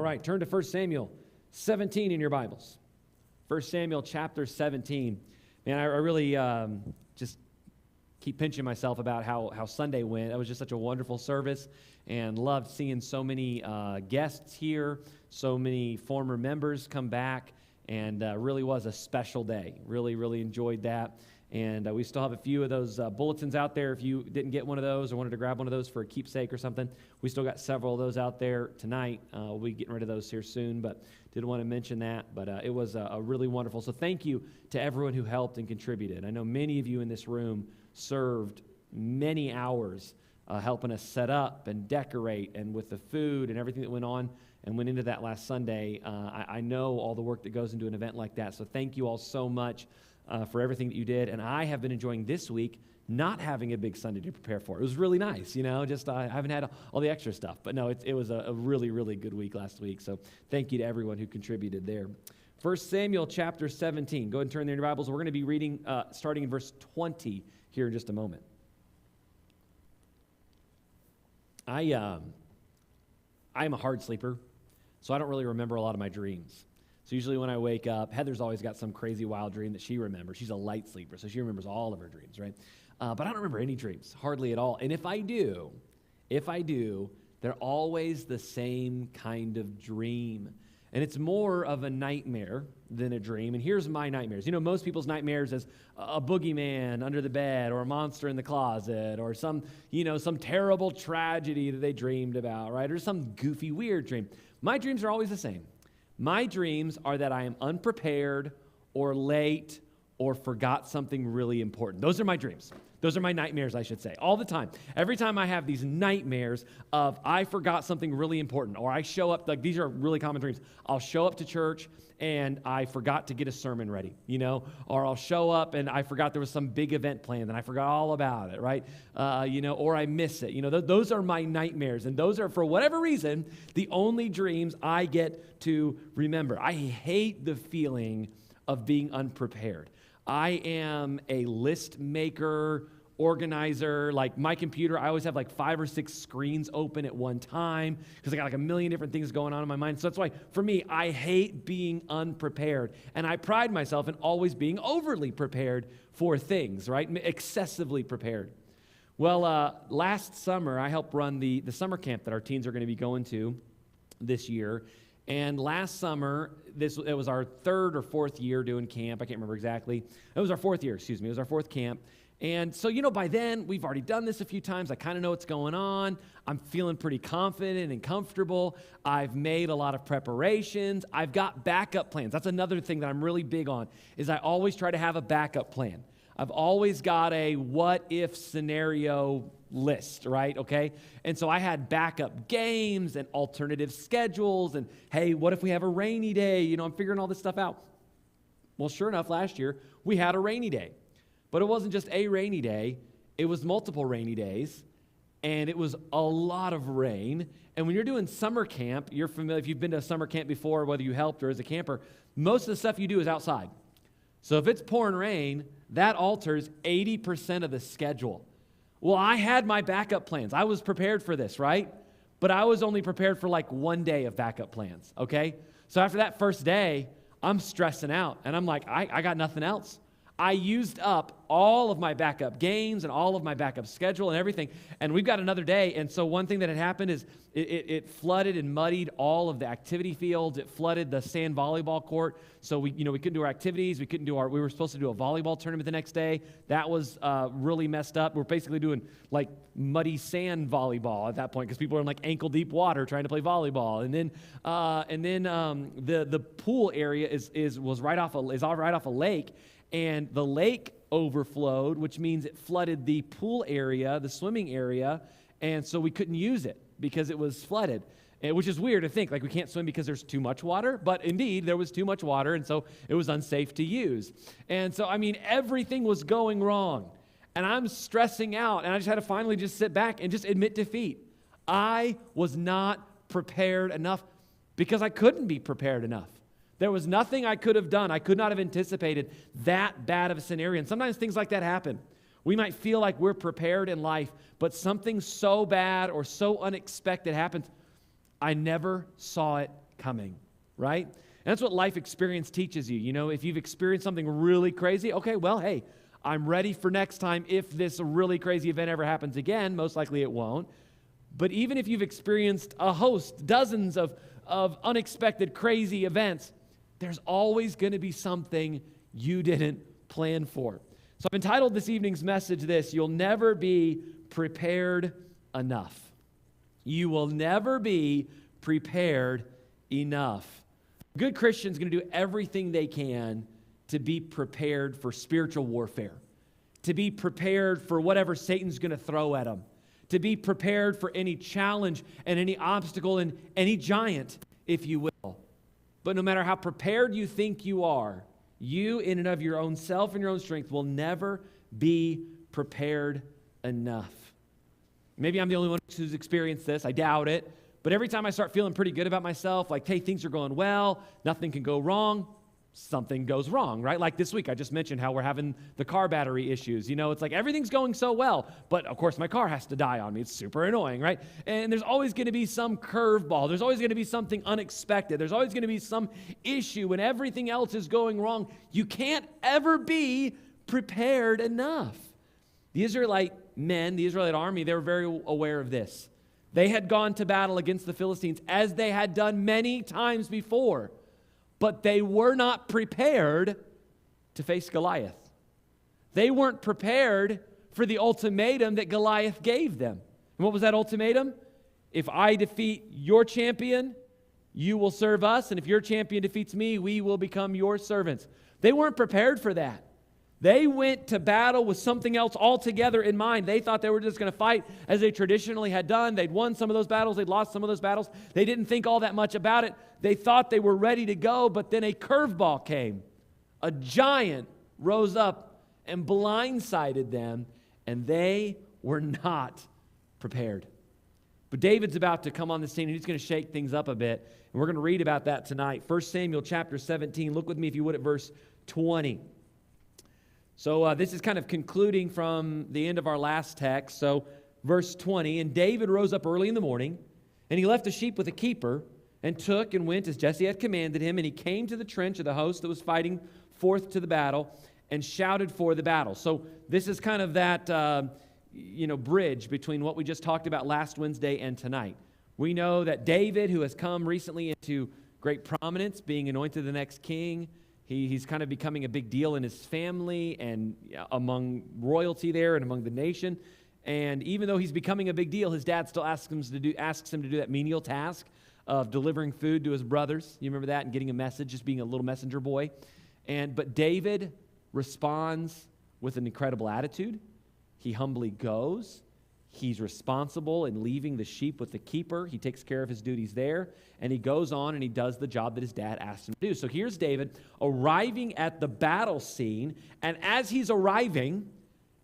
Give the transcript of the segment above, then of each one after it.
right, turn to 1 Samuel 17 in your Bibles. 1 Samuel chapter 17. Man, I really just keep pinching myself about how Sunday went. That was just such a wonderful service, and loved seeing so many guests here, so many former members come back, and really was a special day. Really enjoyed that. And we still have a few of those bulletins out there. If you didn't get one of those or wanted to grab one of those for a keepsake or something, we still got several of those out there tonight. We'll be getting rid of those here soon, but did want to mention that. But it was a really wonderful. So thank you to everyone who helped and contributed. I know many of you in this room served many hours helping us set up and decorate, and with the food and everything that went on and went into that last Sunday. I know all the work that goes into an event like that. So thank you all so much for everything that you did. And I have been enjoying this week not having a big Sunday to prepare for. It was really nice, just I haven't had all the extra stuff. But no, it was a really good week last week. So thank you to everyone who contributed there. 1 Samuel chapter 17. Go ahead and turn there in your Bibles. We're going to be reading starting in verse 20 here in just a moment. I'm a hard sleeper, so I don't really remember a lot of my dreams. So usually when I wake up, Heather's always got some crazy wild dream that she remembers. She's a light sleeper, so she remembers all of her dreams, right? But I don't remember any dreams, hardly at all. And if I do, they're always the same kind of dream. And it's more of a nightmare than a dream. And here's my nightmares. Most people's nightmares is a boogeyman under the bed, or a monster in the closet, or some terrible tragedy that they dreamed about, right? Or some goofy, weird dream. My dreams are always the same. My dreams are that I am unprepared or late or forgot something really important. Those are my dreams. Those are my nightmares, I should say, all the time. Every time I have these nightmares of I forgot something really important, or I show up, like these are really common dreams. I'll show up to church and I forgot to get a sermon ready, or I'll show up and I forgot there was some big event planned and I forgot all about it, right? Or I miss it. Those are my nightmares, and those are, for whatever reason, the only dreams I get to remember. I hate the feeling of being unprepared. I am a list maker, organizer. Like my computer, I always have like 5 or 6 screens open at one time because I got like a million different things going on in my mind. So that's why, for me, I hate being unprepared. And I pride myself in always being overly prepared for things, right? Excessively prepared. Well, last summer, I helped run the summer camp that our teens are going to be going to this year. And last summer, it was our 3rd or 4th year doing camp. I can't remember exactly. It was our 4th year, It was our 4th camp. And so, by then, we've already done this a few times. I kind of know what's going on. I'm feeling pretty confident and comfortable. I've made a lot of preparations. I've got backup plans. That's another thing that I'm really big on, is I always try to have a backup plan. I've always got a what-if scenario list, right? Okay? And so I had backup games and alternative schedules, and hey, what if we have a rainy day? I'm figuring all this stuff out. Well, sure enough, last year, we had a rainy day. But it wasn't just a rainy day. It was multiple rainy days, and it was a lot of rain. And when you're doing summer camp, you're familiar, if you've been to a summer camp before, whether you helped or as a camper, most of the stuff you do is outside. So if it's pouring rain, that alters 80% of the schedule. Well, I had my backup plans. I was prepared for this, right? But I was only prepared for like one day of backup plans, okay? So after that first day, I'm stressing out, and I'm like, I got nothing else. I used up all of my backup games and all of my backup schedule and everything, and we've got another day. And so one thing that had happened is it flooded and muddied all of the activity fields. It flooded the sand volleyball court, so we couldn't do our activities. We were supposed to do a volleyball tournament the next day. That was really messed up. We're basically doing like muddy sand volleyball at that point because people are in like ankle deep water trying to play volleyball. And then the pool area is right off a lake. And the lake overflowed, which means it flooded the pool area, the swimming area, and so we couldn't use it because it was flooded, which is weird to think, like we can't swim because there's too much water, but indeed there was too much water, and so it was unsafe to use. And so, everything was going wrong, and I'm stressing out, and I just had to finally just sit back and just admit defeat. I was not prepared enough because I couldn't be prepared enough. There was nothing I could have done. I could not have anticipated that bad of a scenario. And sometimes things like that happen. We might feel like we're prepared in life, but something so bad or so unexpected happens. I never saw it coming, right? And that's what life experience teaches you. You know, if you've experienced something really crazy, okay, well, hey, I'm ready for next time if this really crazy event ever happens again. Most likely it won't. But even if you've experienced a host, dozens of unexpected crazy events, there's always going to be something you didn't plan for. So I've entitled this evening's message this: you'll never be prepared enough. You will never be prepared enough. A good Christian's going to do everything they can to be prepared for spiritual warfare, to be prepared for whatever Satan's going to throw at them, to be prepared for any challenge and any obstacle and any giant, if you will. But no matter how prepared you think you are, you in and of your own self and your own strength will never be prepared enough. Maybe I'm the only one who's experienced this. I doubt it. But every time I start feeling pretty good about myself, like, hey, things are going well, nothing can go wrong, something goes wrong, right? Like this week, I just mentioned how we're having the car battery issues. You know, it's like everything's going so well, but of course my car has to die on me. It's super annoying, right? And there's always going to be some curveball. There's always going to be something unexpected. There's always going to be some issue when everything else is going wrong. You can't ever be prepared enough. The Israelite men, the Israelite army, they were very aware of this. They had gone to battle against the Philistines as they had done many times before. But they were not prepared to face Goliath. They weren't prepared for the ultimatum that Goliath gave them. And what was that ultimatum? If I defeat your champion, you will serve us. And if your champion defeats me, we will become your servants. They weren't prepared for that. They went to battle with something else altogether in mind. They thought they were just going to fight as they traditionally had done. They'd won some of those battles. They'd lost some of those battles. They didn't think all that much about it. They thought they were ready to go, but then a curveball came. A giant rose up and blindsided them, and they were not prepared. But David's about to come on the scene, and he's going to shake things up a bit, and we're going to read about that tonight. 1 Samuel chapter 17. Look with me, if you would, at verse 20. So this is kind of concluding from the end of our last text. So verse 20, and David rose up early in the morning, and he left the sheep with a keeper, and took and went as Jesse had commanded him, and he came to the trench of the host that was fighting forth to the battle, and shouted for the battle. So this is kind of that bridge between what we just talked about last Wednesday and tonight. We know that David, who has come recently into great prominence, being anointed the next king, he's kind of becoming a big deal in his family and among royalty there and among the nation. And even though he's becoming a big deal, his dad still asks him to do that menial task of delivering food to his brothers. You remember that? And getting a message, just being a little messenger boy. But David responds with an incredible attitude. He humbly goes. He's responsible in leaving the sheep with the keeper. He takes care of his duties there, and he goes on and he does the job that his dad asked him to do. So here's David arriving at the battle scene, and as he's arriving,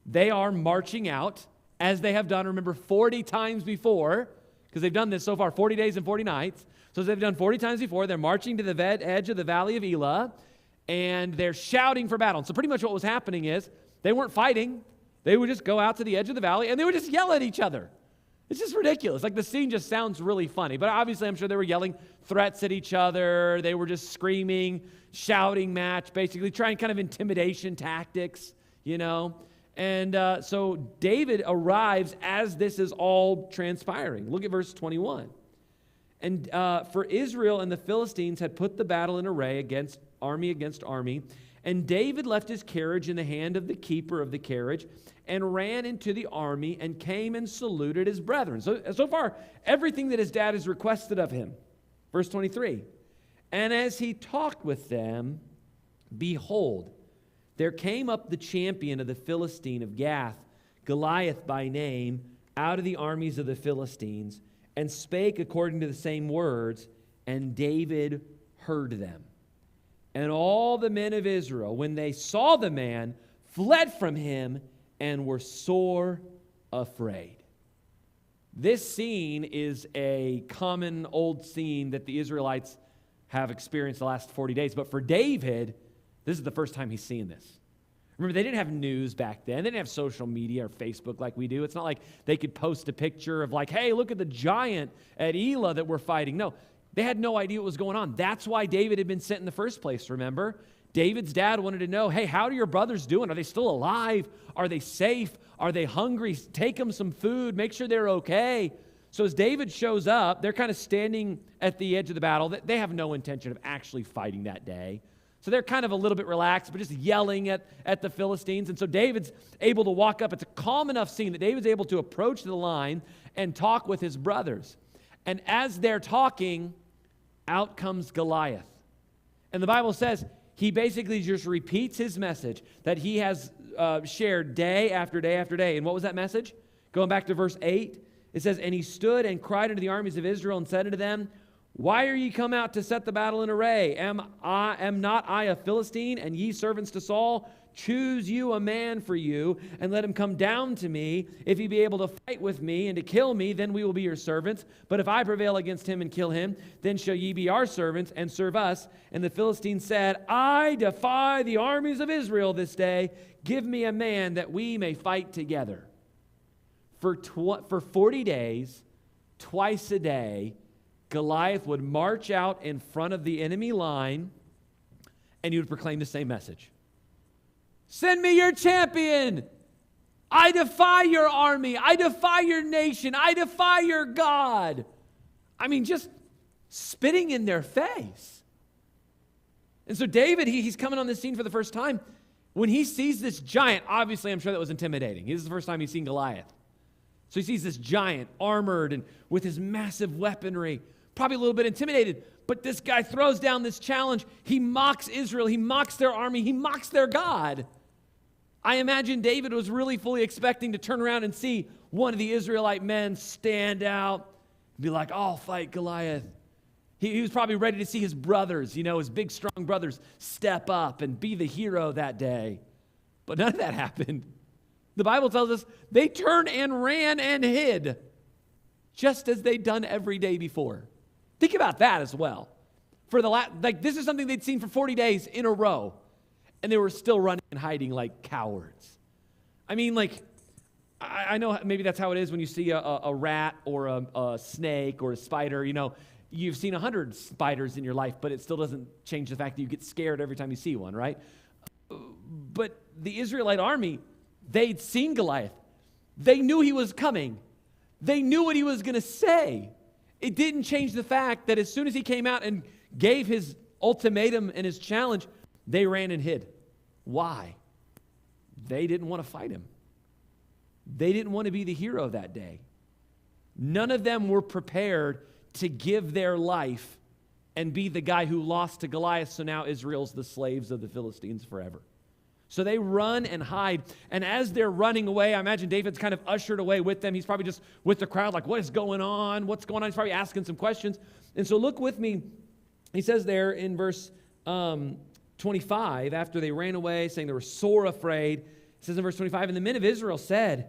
they are marching out, as they have done, remember, 40 times before, because they've done this so far, 40 days and 40 nights. So as they've done 40 times before, they're marching to the edge of the valley of Elah, and they're shouting for battle. And so pretty much what was happening is they weren't fighting. They would just go out to the edge of the valley, and they would just yell at each other. It's just ridiculous. Like, the scene just sounds really funny. But obviously, I'm sure they were yelling threats at each other. They were just screaming, shouting match, basically trying kind of intimidation tactics, you know. And so David arrives as this is all transpiring. Look at verse 21. And for Israel and the Philistines had put the battle in array against army. And David left his carriage in the hand of the keeper of the carriage and ran into the army and came and saluted his brethren. So far, everything that his dad has requested of him. Verse 23. And as he talked with them, behold, there came up the champion of the Philistine of Gath, Goliath by name, out of the armies of the Philistines, and spake according to the same words, and David heard them. And all the men of Israel, when they saw the man, fled from him and were sore afraid. This scene is a common old scene that the Israelites have experienced the last 40 days. But for David, this is the first time he's seeing this. Remember, they didn't have news back then. They didn't have social media or Facebook like we do. It's not like they could post a picture of like, hey, look at the giant at Elah that we're fighting. No, They had no idea what was going on. That's why David had been sent in the first place, remember? David's dad wanted to know, hey, how are your brothers doing? Are they still alive? Are they safe? Are they hungry? Take them some food. Make sure they're okay. So as David shows up, they're kind of standing at the edge of the battle. They have no intention of actually fighting that day. So they're kind of a little bit relaxed, but just yelling at the Philistines. And so David's able to walk up. It's a calm enough scene that David's able to approach the line and talk with his brothers. And as they're talking, out comes Goliath. And the Bible says he basically just repeats his message that he has shared day after day after day. And what was that message? Going back to verse 8, it says, and he stood and cried unto the armies of Israel and said unto them, why are ye come out to set the battle in array? Am not I a Philistine, and ye servants to Saul? Choose you a man for you, and let him come down to me. If he be able to fight with me and to kill me, then we will be your servants. But if I prevail against him and kill him, then shall ye be our servants and serve us. And the Philistines said, I defy the armies of Israel this day. Give me a man that we may fight together. For 40 days, twice a day, Goliath would march out in front of the enemy line, and he would proclaim the same message. Send me your champion. I defy your army. I defy your nation. I defy your God. I mean, just spitting in their face. And so David, he's coming on the scene for the first time. When he sees this giant, obviously I'm sure that was intimidating. This is the first time he's seen Goliath. So he sees this giant, armored and with his massive weaponry, probably a little bit intimidated. But this guy throws down this challenge. He mocks Israel. He mocks their army. He mocks their God. I imagine David was really fully expecting to turn around and see one of the Israelite men stand out and be like, I'll fight Goliath. He was probably ready to see his brothers, his big, strong brothers, step up and be the hero that day. But none of that happened. The Bible tells us they turned and ran and hid, just as they'd done every day before. Think about that as well. This is something they'd seen for 40 days in a row, and they were still running and hiding like cowards. I mean, I know maybe that's how it is when you see a rat or a snake or a spider. You've seen 100 spiders in your life, but it still doesn't change the fact that you get scared every time you see one, right? But the Israelite army, they'd seen Goliath. They knew he was coming. They knew what he was going to say. It didn't change the fact that as soon as he came out and gave his ultimatum and his challenge, they ran and hid. Why? They didn't want to fight him. They didn't want to be the hero that day. None of them were prepared to give their life and be the guy who lost to Goliath, so now Israel's the slaves of the Philistines forever. So they run and hide, and as they're running away, I imagine David's kind of ushered away with them. He's probably just with the crowd like, what is going on? What's going on? He's probably asking some questions. And so look with me. He says there in verse 25, after they ran away, saying they were sore afraid, it says in verse 25, and the men of Israel said,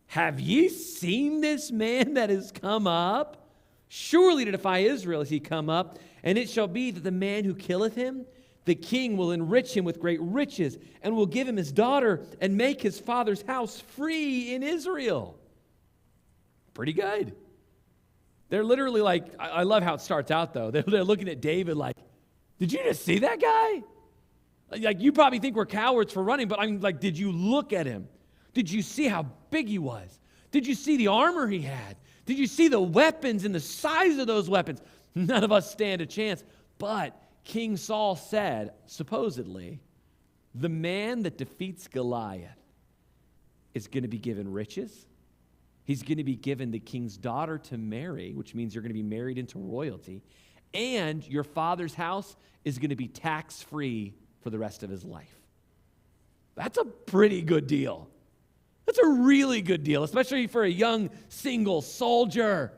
have ye seen this man that is come up? Surely to defy Israel is he come up, and it shall be that the man who killeth him, the king will enrich him with great riches, and will give him his daughter, and make his father's house free in Israel. Pretty good. They're literally like, I love how it starts out though. They're looking at David like, did you just see that guy? Like, you probably think we're cowards for running, but I'm like, did you look at him? Did you see how big he was? Did you see the armor he had? Did you see the weapons and the size of those weapons? None of us stand a chance. But King Saul said, supposedly, the man that defeats Goliath is going to be given riches. He's going to be given the king's daughter to marry, which means you're going to be married into royalty. And your father's house is going to be tax-free for the rest of his life. That's a pretty good deal. That's a really good deal, especially for a young single soldier.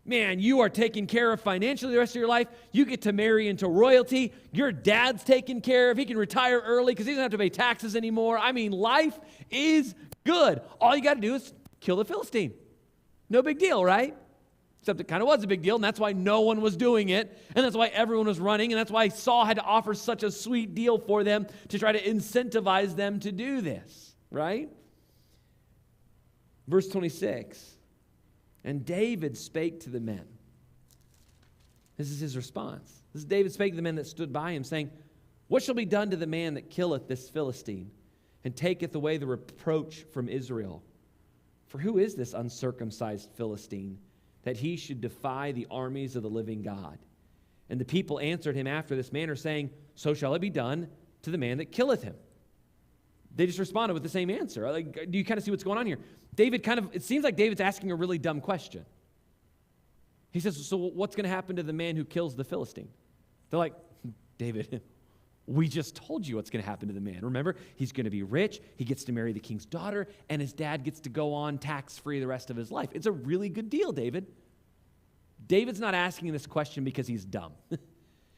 Man, you are taken care of financially the rest of your life. You get to marry into royalty. Your dad's taken care of. He can retire early because he doesn't have to pay taxes anymore. I mean, life is good. All you got to do is kill the Philistine. No big deal, right? Except it kind of was a big deal, and that's why no one was doing it, and that's why everyone was running, and that's why Saul had to offer such a sweet deal for them to try to incentivize them to do this, right? Verse 26, and David spake to the men. This is his response. This is David spake to the men that stood by him, saying, what shall be done to the man that killeth this Philistine, and taketh away the reproach from Israel? For who is this uncircumcised Philistine, that he should defy the armies of the living God? And the people answered him after this manner, saying, so shall it be done to the man that killeth him. They just responded with the same answer. Like, do you kind of see what's going on here? It seems like David's asking a really dumb question. He says, so what's going to happen to the man who kills the Philistine? They're like, David, we just told you what's going to happen to the man. Remember, he's going to be rich, he gets to marry the king's daughter, and his dad gets to go on tax-free the rest of his life. It's a really good deal, David. David's not asking this question because he's dumb.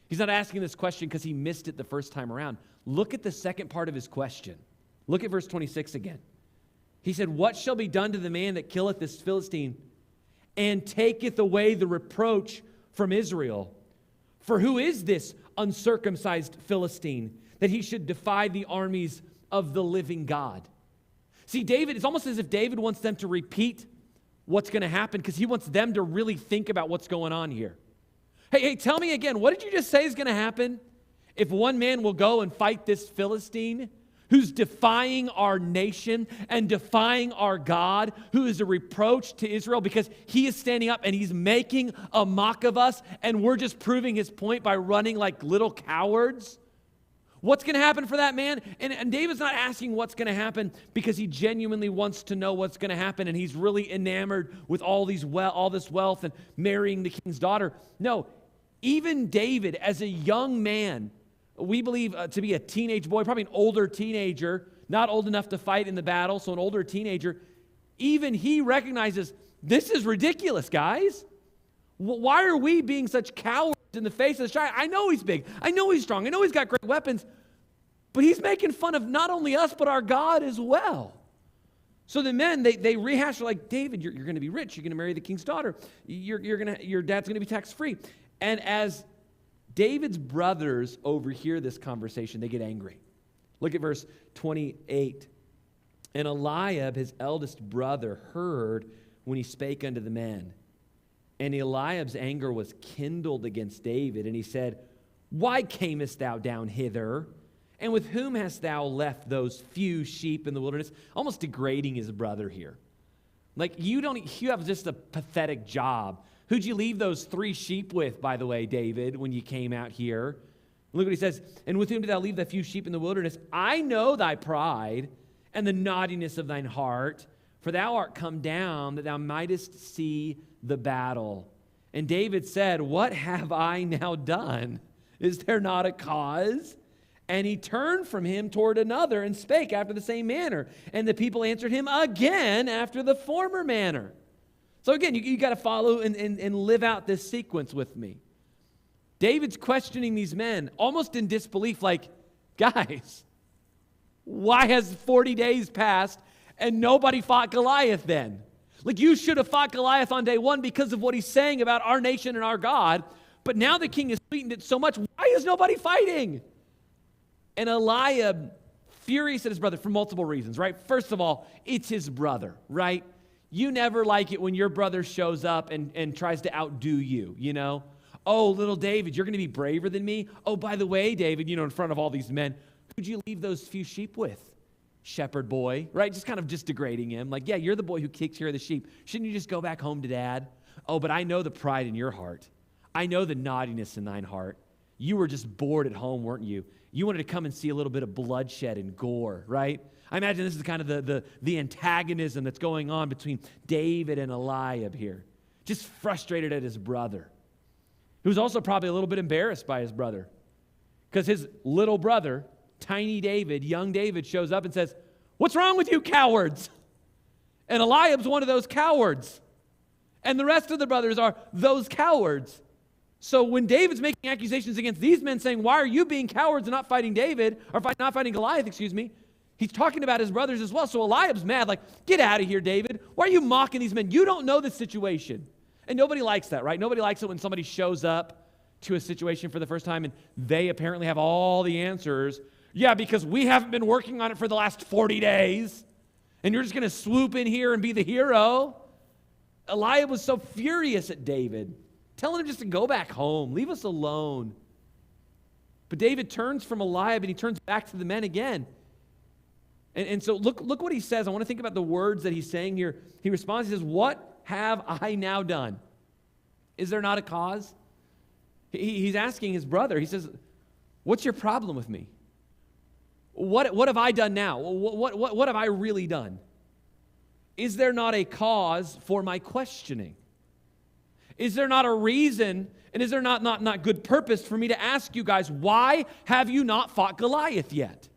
He's not asking this question because he missed it the first time around. Look at the second part of his question. Look at verse 26 again. He said, what shall be done to the man that killeth this Philistine and taketh away the reproach from Israel? For who is this uncircumcised Philistine, that he should defy the armies of the living God? See, David, it's almost as if David wants them to repeat what's going to happen because he wants them to really think about what's going on here. Hey, tell me again, what did you just say is going to happen if one man will go and fight this Philistine who's defying our nation and defying our God, who is a reproach to Israel because he is standing up and he's making a mock of us, and we're just proving his point by running like little cowards? What's going to happen for that man? And David's not asking what's going to happen because he genuinely wants to know what's going to happen, and he's really enamored with all this wealth and marrying the king's daughter. No, even David, as a young man, we believe to be a teenage boy, probably an older teenager, not old enough to fight in the battle, so an older teenager, even he recognizes, this is ridiculous, guys. Why are we being such cowards in the face of this giant? I know he's big. I know he's strong. I know he's got great weapons. But he's making fun of not only us, but our God as well. So the men, they rehash, like, David, you're going to be rich. You're going to marry the king's daughter. Your dad's going to be tax-free. And as David's brothers overhear this conversation, they get angry. Look at verse 28. And Eliab, his eldest brother, heard when he spake unto the men. And Eliab's anger was kindled against David, and he said, why camest thou down hither? And with whom hast thou left those few sheep in the wilderness? Almost degrading his brother here. Like, you have just a pathetic job. Who'd you leave those 3 sheep with, by the way, David, when you came out here? Look what he says. And with whom did thou leave the few sheep in the wilderness? I know thy pride and the naughtiness of thine heart, for thou art come down that thou mightest see the battle. And David said, what have I now done? Is there not a cause? And he turned from him toward another and spake after the same manner. And the people answered him again after the former manner. So again, you got to follow and live out this sequence with me. David's questioning these men almost in disbelief, like, guys, why has 40 days passed and nobody fought Goliath then? Like, you should have fought Goliath on day 1 because of what he's saying about our nation and our God. But now the king has sweetened it so much. Why is nobody fighting? And Eliab, furious at his brother for multiple reasons, right? First of all, it's his brother, right? You never like it when your brother shows up and tries to outdo you, you know? Oh, little David, you're going to be braver than me? Oh, by the way, David, in front of all these men, who'd you leave those few sheep with? Shepherd boy, right? Just degrading him. Like, yeah, you're the boy who takes care of the sheep. Shouldn't you just go back home to dad? Oh, but I know the pride in your heart. I know the naughtiness in thine heart. You were just bored at home, weren't you? You wanted to come and see a little bit of bloodshed and gore, right? I imagine this is kind of the antagonism that's going on between David and Eliab here. Just frustrated at his brother, who's also probably a little bit embarrassed by his brother, because his little brother, tiny David, young David, shows up and says, what's wrong with you cowards? And Eliab's one of those cowards. And the rest of the brothers are those cowards. So when David's making accusations against these men saying, why are you being cowards and not fighting David, or not fighting Goliath, he's talking about his brothers as well. So Eliab's mad, like, get out of here, David. Why are you mocking these men? You don't know the situation. And nobody likes that, right? Nobody likes it when somebody shows up to a situation for the first time and they apparently have all the answers. Yeah, because we haven't been working on it for the last 40 days. And you're just going to swoop in here and be the hero. Eliab was so furious at David. telling him just to go back home. Leave us alone. But David turns from Eliab and he turns back to the men again. And so look what he says. I want to think about the words that he's saying here. He responds, he says, what have I now done? Is there not a cause? He's asking his brother. He says, what's your problem with me? What have I done now? What have I really done? Is there not a cause for my questioning? Is there not a reason, and is there not good purpose for me to ask you guys, why have you not fought Goliath yet?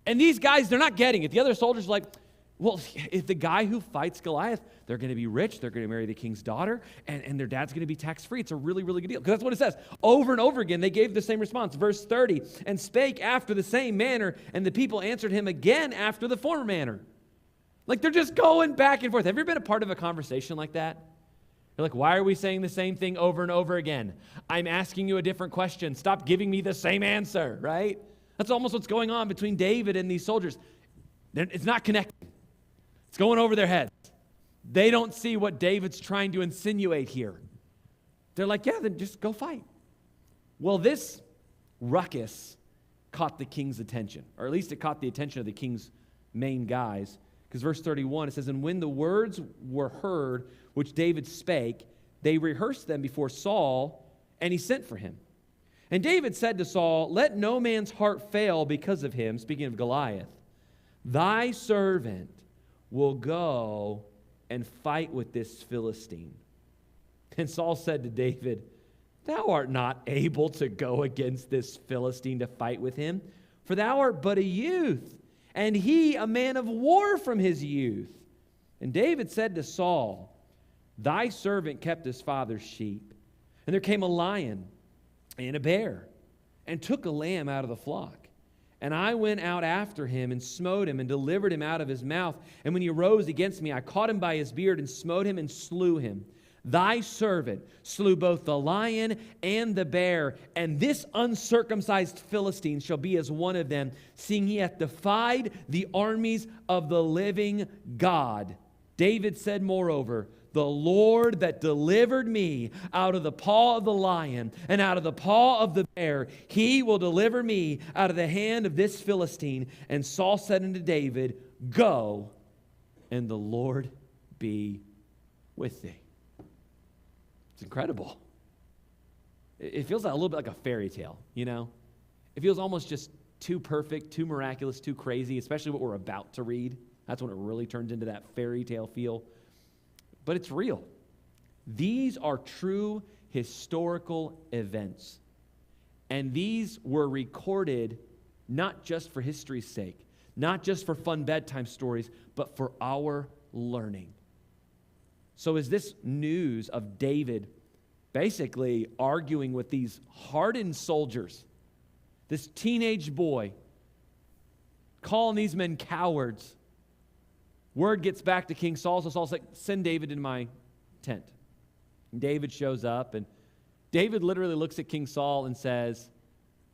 And these guys, they're not getting it. The other soldiers are like, well, if the guy who fights Goliath, they're going to be rich, they're going to marry the king's daughter, and their dad's going to be tax-free. It's a really, really good deal. Because that's what it says. Over and over again, they gave the same response. Verse 30, and spake after the same manner, and the people answered him again after the former manner. Like they're just going back and forth. Have you ever been a part of a conversation like that? You're like, why are we saying the same thing over and over again? I'm asking you a different question. Stop giving me the same answer, right? That's almost what's going on between David and these soldiers. It's not connecting. It's going over their heads. They don't see what David's trying to insinuate here. They're like, yeah, then just go fight. Well, this ruckus caught the king's attention, or at least it caught the attention of the king's main guys. Because verse 31, it says, and when the words were heard which David spake, they rehearsed them before Saul, and he sent for him. And David said to Saul, let no man's heart fail because of him, speaking of Goliath. Thy servant will go and fight with this Philistine. And Saul said to David, thou art not able to go against this Philistine to fight with him, for thou art but a youth, and he a man of war from his youth. And David said to Saul, thy servant kept his father's sheep, and there came a lion and a bear, and took a lamb out of the flock. And I went out after him, and smote him, and delivered him out of his mouth. And when he arose against me, I caught him by his beard, and smote him, and slew him. Thy servant slew both the lion and the bear, and this uncircumcised Philistine shall be as one of them, seeing he hath defied the armies of the living God. David said, moreover, the Lord that delivered me out of the paw of the lion and out of the paw of the bear, he will deliver me out of the hand of this Philistine. And Saul said unto David, go, and the Lord be with thee. It's incredible. It feels like a little bit like a fairy tale, you know? It feels almost just too perfect, too miraculous, too crazy, especially what we're about to read. That's when it really turns into that fairy tale feel. But it's real. These are true historical events. And these were recorded not just for history's sake, not just for fun bedtime stories, but for our learning. So is this news of David basically arguing with these hardened soldiers, this teenage boy, calling these men cowards? Word gets back to King Saul, so Saul's like, send David into my tent. And David shows up, and David literally looks at King Saul and says,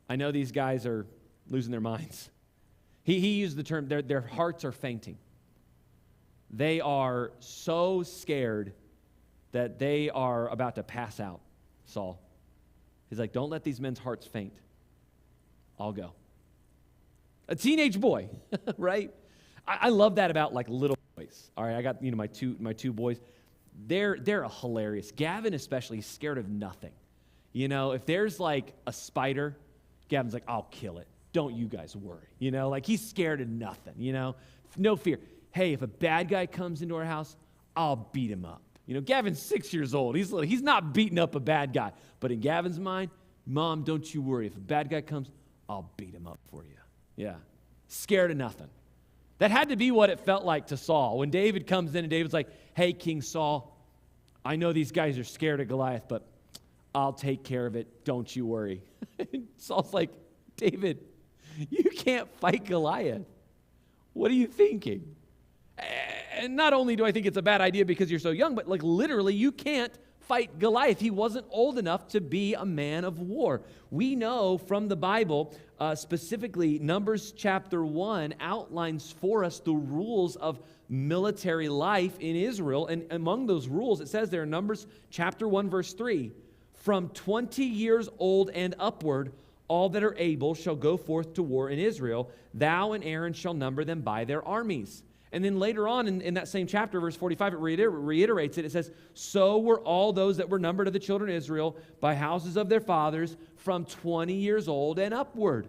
I know these guys are losing their minds. He used the term, their hearts are fainting. They are so scared that they are about to pass out, Saul. He's like, don't let these men's hearts faint. I'll go. A teenage boy, right? I love that about like little boys. All right, I got my two boys. They're hilarious. Gavin especially is scared of nothing. You know, if there's like a spider, Gavin's like, I'll kill it. Don't you guys worry. You know, like he's scared of nothing. You know, no fear. Hey, if a bad guy comes into our house, I'll beat him up. You know, Gavin's 6 years old. He's little. He's not beating up a bad guy. But in Gavin's mind, Mom, don't you worry. If a bad guy comes, I'll beat him up for you. Yeah, scared of nothing. That had to be what it felt like to Saul. When David comes in and David's like, hey, King Saul, I know these guys are scared of Goliath, but I'll take care of it. Don't you worry. Saul's like, David, you can't fight Goliath. What are you thinking? And not only do I think it's a bad idea because you're so young, but like literally you can't fight Goliath. He wasn't old enough to be a man of war. We know from the Bible, specifically Numbers chapter 1 outlines for us the rules of military life in Israel. And among those rules, it says there in Numbers chapter 1, verse 3, from 20 years old and upward, all that are able shall go forth to war in Israel. Thou and Aaron shall number them by their armies. And then later on in that same chapter, verse 45, it reiterates it. It says, so were all those that were numbered of the children of Israel by houses of their fathers from 20 years old and upward.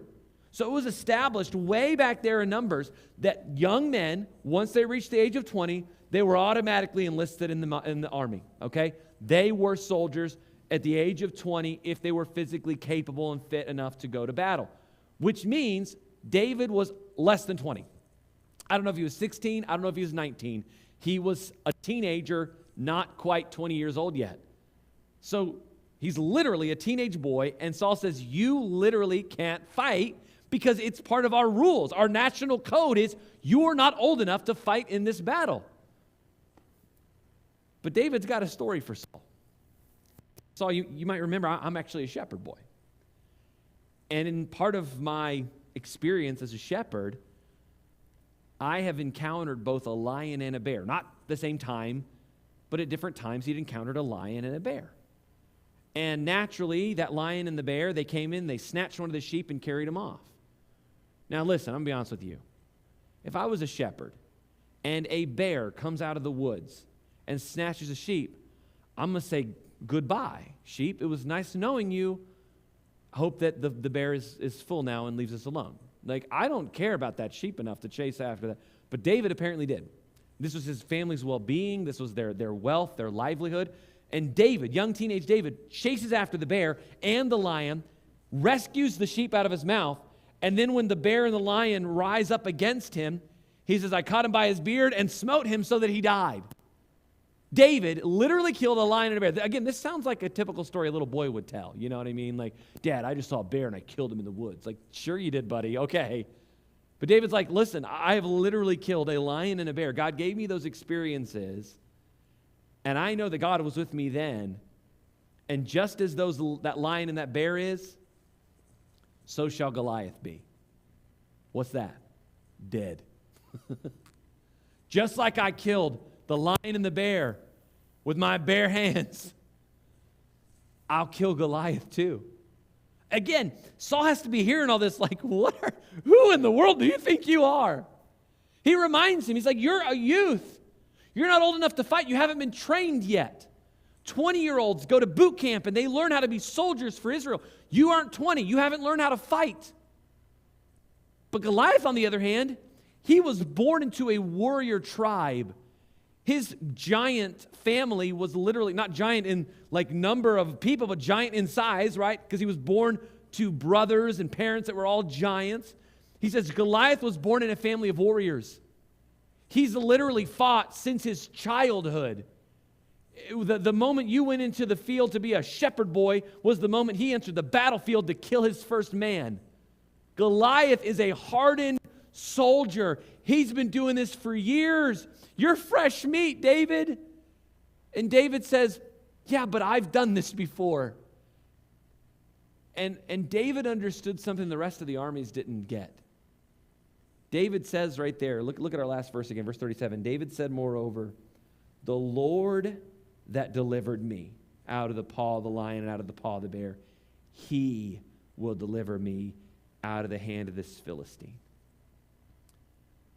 So it was established way back there in Numbers that young men, once they reached the age of 20, they were automatically enlisted in the army, okay? They were soldiers at the age of 20 if they were physically capable and fit enough to go to battle, which means David was less than 20. I don't know if he was 16. I don't know if he was 19. He was a teenager, not quite 20 years old yet. So he's literally a teenage boy, and Saul says, you literally can't fight because it's part of our rules. Our national code is you're not old enough to fight in this battle. But David's got a story for Saul. Saul, you might remember, I'm actually a shepherd boy. And in part of my experience as a shepherd, I have encountered both a lion and a bear. Not the same time, but at different times he'd encountered a lion and a bear. And naturally, that lion and the bear, they came in, they snatched one of the sheep and carried him off. Now listen, I'm going to be honest with you. If I was a shepherd and a bear comes out of the woods and snatches a sheep, I'm going to say, goodbye, sheep. It was nice knowing you. Hope that the bear is full now and leaves us alone. Like, I don't care about that sheep enough to chase after that. But David apparently did. This was his family's well-being. This was their wealth, their livelihood. And David, young teenage David, chases after the bear and the lion, rescues the sheep out of his mouth, and then when the bear and the lion rise up against him, he says, I caught him by his beard and smote him so that he died. David literally killed a lion and a bear. Again, this sounds like a typical story a little boy would tell. You know what I mean? Like, Dad, I just saw a bear and I killed him in the woods. Like, sure you did, buddy. Okay. But David's like, listen, I have literally killed a lion and a bear. God gave me those experiences, and I know that God was with me then. And just as that lion and that bear is, so shall Goliath be. What's that? Dead. Just like I killed the lion and the bear with my bare hands, I'll kill Goliath too. Again, Saul has to be hearing all this like, who in the world do you think you are? He reminds him, he's like, you're a youth. You're not old enough to fight. You haven't been trained yet. 20-year-olds go to boot camp and they learn how to be soldiers for Israel. You aren't 20. You haven't learned how to fight. But Goliath, on the other hand, he was born into a warrior tribe. His giant family was literally, not giant in like number of people, but giant in size, right? Because he was born to brothers and parents that were all giants. He says Goliath was born in a family of warriors. He's literally fought since his childhood. The moment you went into the field to be a shepherd boy was the moment he entered the battlefield to kill his first man. Goliath is a hardened soldier. He's been doing this for years. You're fresh meat, David. And David says, yeah, but I've done this before. And David understood something the rest of the armies didn't get. David says right there, look at our last verse again, verse 37. David said, moreover, the Lord that delivered me out of the paw of the lion and out of the paw of the bear, he will deliver me out of the hand of this Philistine.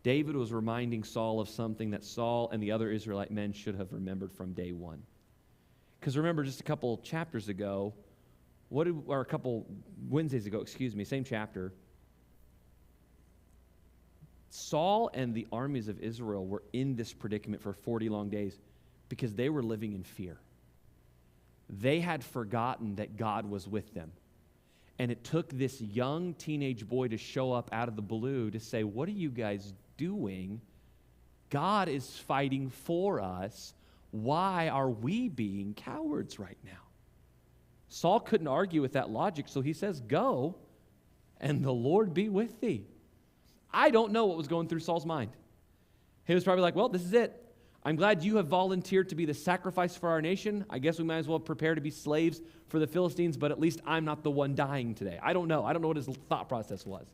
David was reminding Saul of something that Saul and the other Israelite men should have remembered from day one. Because remember, just a couple chapters ago, or a couple Wednesdays ago, same chapter, Saul and the armies of Israel were in this predicament for 40 long days because they were living in fear. They had forgotten that God was with them. And it took this young teenage boy to show up out of the blue to say, what are you guys doing? God is fighting for us. Why are we being cowards right now? Saul couldn't argue with that logic, so he says, go, and the Lord be with thee. I don't know what was going through Saul's mind. He was probably like, well, this is it. I'm glad you have volunteered to be the sacrifice for our nation. I guess we might as well prepare to be slaves for the Philistines, but at least I'm not the one dying today. I don't know. I don't know what his thought process was.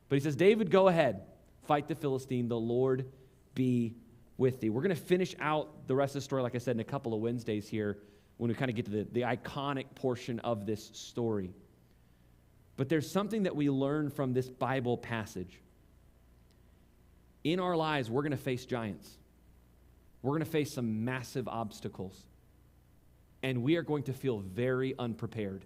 But he says, David, go ahead. Fight the Philistine. The Lord be with thee. We're going to finish out the rest of the story, like I said, in a couple of Wednesdays here when we kind of get to the iconic portion of this story. But there's something that we learn from this Bible passage. In our lives, we're going to face giants. We're going to face some massive obstacles. And we are going to feel very unprepared.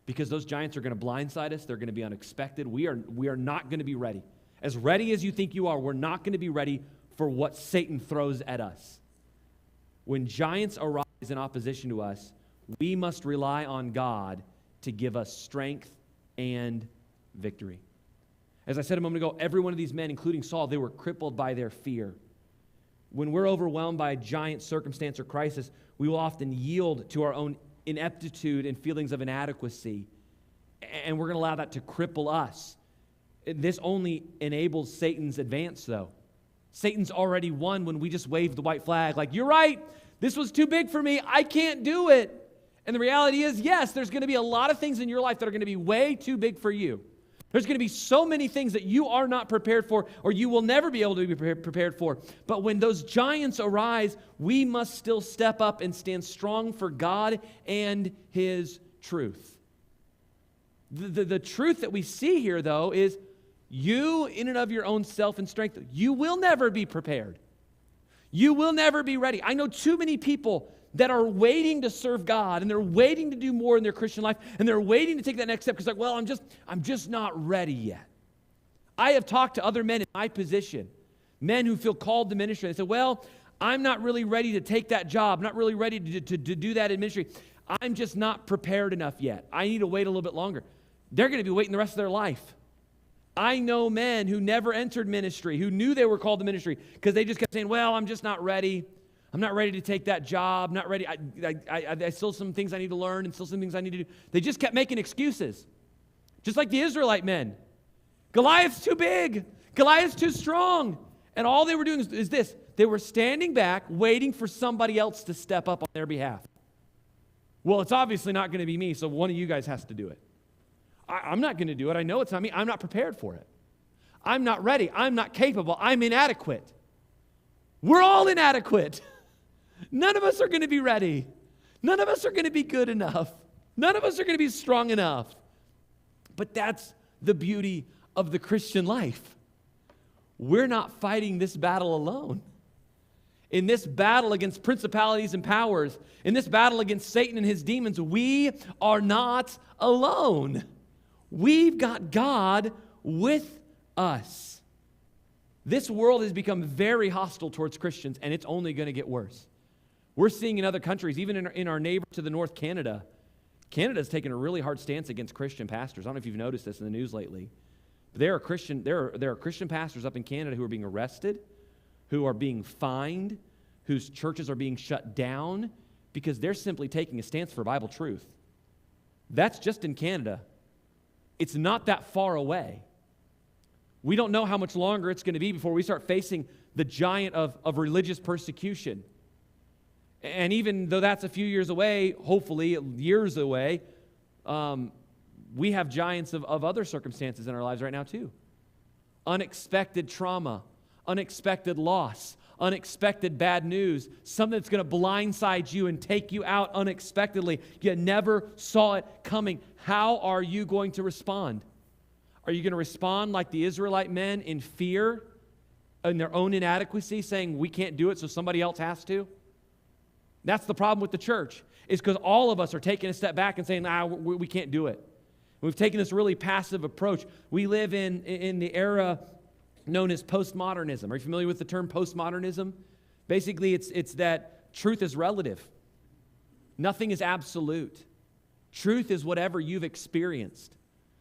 Because those giants are going to blindside us. They're going to be unexpected. We are not going to be ready. As ready as you think you are, we're not going to be ready for what Satan throws at us. When giants arise in opposition to us, we must rely on God to give us strength and victory. As I said a moment ago, every one of these men, including Saul, they were crippled by their fear. When we're overwhelmed by a giant circumstance or crisis, we will often yield to our own ineptitude and feelings of inadequacy. And we're going to allow that to cripple us. This only enables Satan's advance, though. Satan's already won when we just wave the white flag, like, you're right, this was too big for me, I can't do it. And the reality is, yes, there's going to be a lot of things in your life that are going to be way too big for you. There's going to be so many things that you are not prepared for, or you will never be able to be prepared for. But when those giants arise, we must still step up and stand strong for God and His truth. The truth that we see here, though, is you, in and of your own self and strength, you will never be prepared. You will never be ready. I know too many people that are waiting to serve God, and they're waiting to do more in their Christian life, and they're waiting to take that next step because, like, well, I'm just not ready yet. I have talked to other men in my position, men who feel called to ministry. They say, well, I'm not really ready to take that job, not really ready to do that in ministry. I'm just not prepared enough yet. I need to wait a little bit longer. They're going to be waiting the rest of their life. I know men who never entered ministry, who knew they were called to ministry, because they just kept saying, well, I'm just not ready. I'm not ready to take that job. Not ready. I still some things I need to learn and still some things I need to do. They just kept making excuses. Just like the Israelite men. Goliath's too big. Goliath's too strong. And all they were doing is this. They were standing back, waiting for somebody else to step up on their behalf. Well, it's obviously not going to be me, so one of you guys has to do it. I'm not going to do it. I know it's not me. I'm not prepared for it. I'm not ready. I'm not capable. I'm inadequate. We're all inadequate. None of us are going to be ready. None of us are going to be good enough. None of us are going to be strong enough. But that's the beauty of the Christian life. We're not fighting this battle alone. In this battle against principalities and powers, in this battle against Satan and his demons, we are not alone. We've got God with us. This world has become very hostile towards Christians, and it's only going to get worse. We're seeing in other countries, even in our neighbor to the north, Canada. Canada's taken a really hard stance against Christian pastors. I don't know if you've noticed this in the news lately. But there are Christian pastors up in Canada who are being arrested, who are being fined, whose churches are being shut down because they're simply taking a stance for Bible truth. That's just in Canada. It's not that far away. We don't know how much longer it's going to be before we start facing the giant of religious persecution. And even though that's a few years away, hopefully years away, we have giants of other circumstances in our lives right now too. Unexpected trauma, unexpected loss, unexpected bad news, something that's going to blindside you and take you out unexpectedly. You never saw it coming. How are you going to respond? Are you going to respond like the Israelite men in fear, in their own inadequacy, saying, we can't do it, so somebody else has to? That's the problem with the church, is because all of us are taking a step back and saying, we can't do it. We've taken this really passive approach. We live in the era known as postmodernism. Are you familiar with the term postmodernism? Basically, it's that truth is relative. Nothing is absolute. Truth is whatever you've experienced.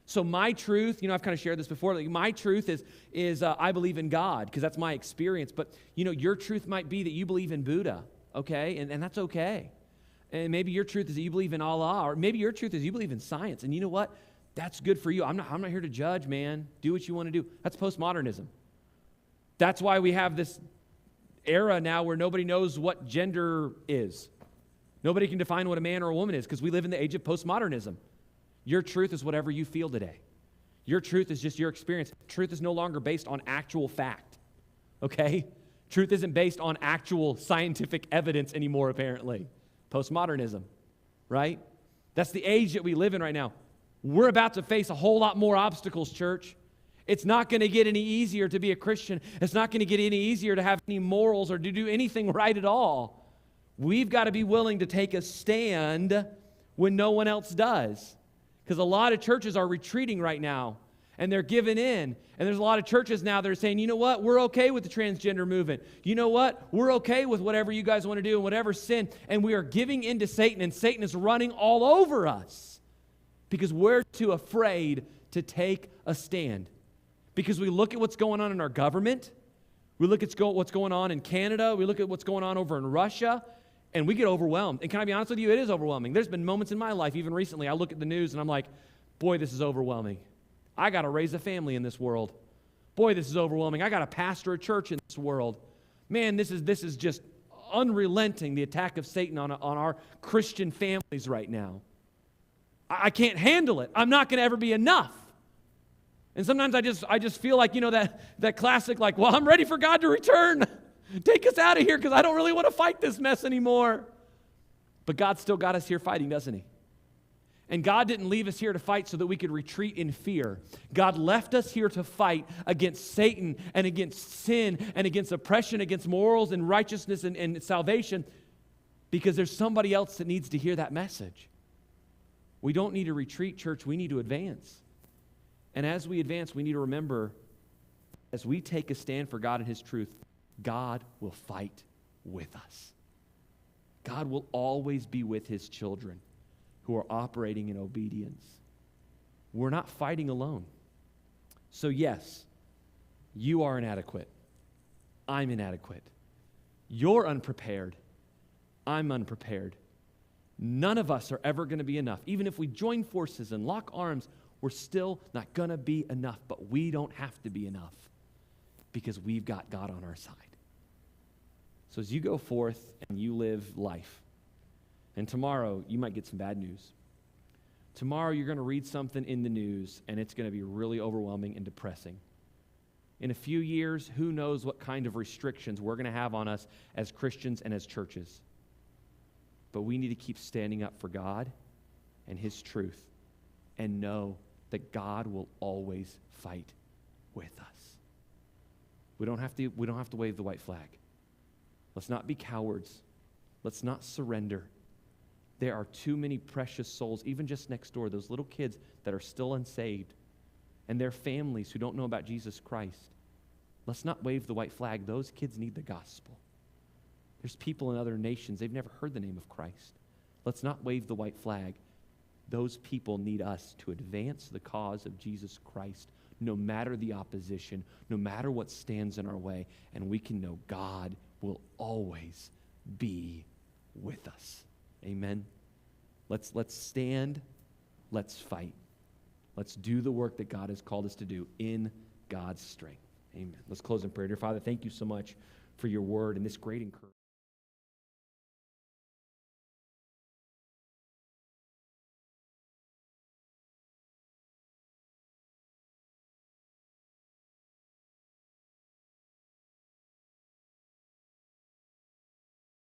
So my truth, I've kind of shared this before, like my truth is I believe in God, because that's my experience. But, your truth might be that you believe in Buddha, okay? And that's okay. And maybe your truth is that you believe in Allah, or maybe your truth is you believe in science. And you know what? That's good for you. I'm not here to judge, man. Do what you want to do. That's postmodernism. That's why we have this era now where nobody knows what gender is. Nobody can define what a man or a woman is because we live in the age of postmodernism. Your truth is whatever you feel today. Your truth is just your experience. Truth is no longer based on actual fact, okay? Truth isn't based on actual scientific evidence anymore, apparently. Postmodernism, right? That's the age that we live in right now. We're about to face a whole lot more obstacles, church. It's not going to get any easier to be a Christian. It's not going to get any easier to have any morals or to do anything right at all. We've got to be willing to take a stand when no one else does. Because a lot of churches are retreating right now, and they're giving in. And there's a lot of churches now that are saying, you know what, we're okay with the transgender movement. You know what, we're okay with whatever you guys want to do and whatever sin. And we are giving in to Satan, and Satan is running all over us because we're too afraid to take a stand. Because we look at what's going on in our government, we look at what's going on in Canada, we look at what's going on over in Russia, and we get overwhelmed. And can I be honest with you? It is overwhelming. There's been moments in my life, even recently, I look at the news and I'm like, boy, this is overwhelming. I got to raise a family in this world. Boy, this is overwhelming. I got to pastor a church in this world. Man, this is just unrelenting, the attack of Satan on our Christian families right now. I can't handle it. I'm not going to ever be enough. And sometimes I just feel like, that classic, like, well, I'm ready for God to return. Take us out of here because I don't really want to fight this mess anymore. But God's still got us here fighting, doesn't he? And God didn't leave us here to fight so that we could retreat in fear. God left us here to fight against Satan and against sin and against oppression, against morals and righteousness and salvation, because there's somebody else that needs to hear that message. We don't need to retreat, church. We need to advance. And as we advance, we need to remember, as we take a stand for God and his truth, God will fight with us. God will always be with his children who are operating in obedience. We're not fighting alone. So yes, you are inadequate. I'm inadequate. You're unprepared. I'm unprepared. None of us are ever going to be enough. Even if we join forces and lock arms, we're still not going to be enough. But we don't have to be enough because we've got God on our side. So as you go forth and you live life, and tomorrow you might get some bad news. Tomorrow you're going to read something in the news and it's going to be really overwhelming and depressing. In a few years, who knows what kind of restrictions we're going to have on us as Christians and as churches. But we need to keep standing up for God and his truth and know that God will always fight with us. We don't have to wave the white flag. Let's not be cowards. Let's not surrender. There are too many precious souls, even just next door, those little kids that are still unsaved, and their families who don't know about Jesus Christ. Let's not wave the white flag. Those kids need the gospel. There's people in other nations, they've never heard the name of Christ. Let's not wave the white flag. Those people need us to advance the cause of Jesus Christ, no matter the opposition, no matter what stands in our way, and we can know God will always be with us. Amen. Let's stand. Let's fight. Let's do the work that God has called us to do in God's strength. Amen. Let's close in prayer. Dear Father, thank you so much for your word and this great encouragement.